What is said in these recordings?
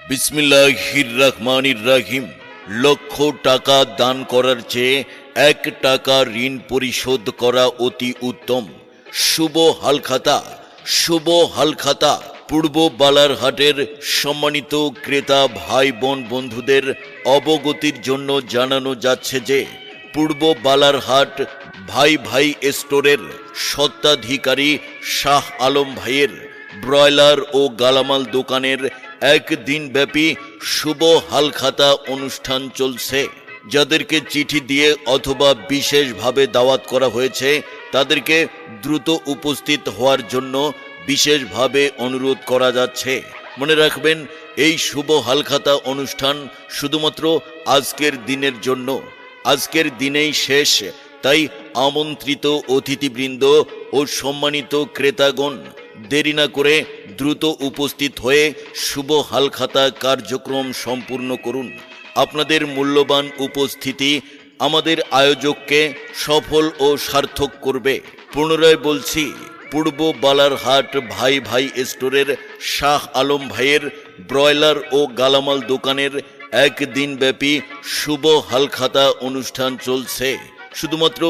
বিসমিল্লাহির রহমানির রহিম। লক্ষ টাকা দান করার চেয়ে 1 টাকা ঋণ পরিশোধ করা অতি উত্তম। শুভ হালখাতা পূর্ব বালারহাটের সম্মানিত ক্রেতা ভাই বোন বন্ধুদের অবগতির জন্য জানানো যাচ্ছে যে পূর্ব বালারহাট ভাই ভাই স্টোরের স্বত্বাধিকারী শাহ আলম ভাইয়ের ব্রয়লার ও গালামাল দোকানের 1 দিনব্যাপী শুভ হালখাতা অনুষ্ঠান চলছে। যাদেরকে চিঠি দিয়ে অথবা বিশেষভাবে দাওয়াত করা হয়েছে তাদেরকে দ্রুত উপস্থিত হওয়ার জন্য বিশেষভাবে অনুরোধ করা যাচ্ছে। মনে রাখবেন, এই শুভ হালখাতা অনুষ্ঠান শুধুমাত্র আজকের দিনের জন্য। আজকের দিনেই শেষ, তাই আমন্ত্রিত অতিথিবৃন্দ ও সম্মানিত ক্রেতাগণ দেরি না করে দ্রুত উপস্থিত হয়ে শুভ হালখাতা কার্যক্রম সম্পূর্ণ করুন। আপনাদের মূল্যবান উপস্থিতি আমাদের আয়োজককে সফল ও সার্থক করবে। পুনরায় বলছি, পূর্ব বালারহাট ভাই ভাই স্টোরের শাহ আলম ভাইয়ের ব্রয়লার ও গালামাল দোকানের 1 দিনব্যাপী শুভ হালখাতা অনুষ্ঠান চলছে। শুধুমাত্র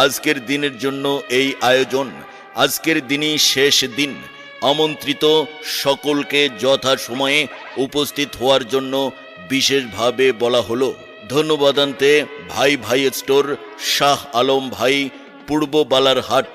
আজকের দিনের জন্য এই আয়োজন। আজকের দিনই শেষ দিন। আমন্ত্রিত সকলকে যথাসময়ে উপস্থিত হওয়ার জন্য বিশেষভাবে বলা হলো। ধন্যবাদান্তে ভাই ভাই স্টোর, শাহ আলম ভাই, পূর্ব বালারহাট।